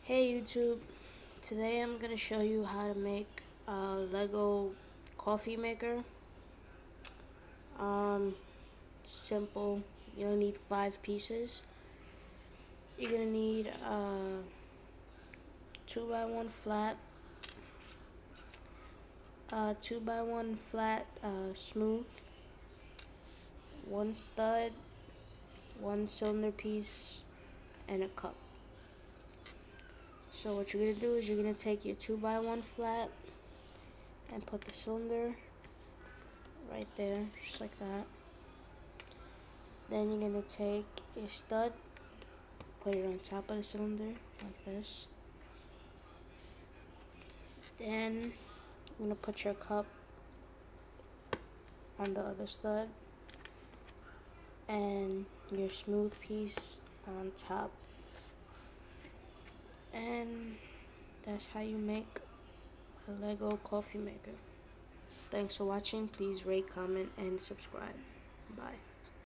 Hey YouTube, today I'm going to show you how to make a Lego coffee maker. Simple. You'll need 5 pieces. You're going to need a 2x1 flat, 2x1 flat smooth, 1 stud, 1 cylinder piece, and a cup. So what you're going to do is you're going to take your 2x1 flat and put the cylinder right there, just like that. Then you're going to take your stud, put it on top of the cylinder, like this. Then you're going to put your cup on the other stud, and your smooth piece on top. And that's how you make a Lego coffee maker. Thanks for watching. Please rate, comment, and subscribe. Bye.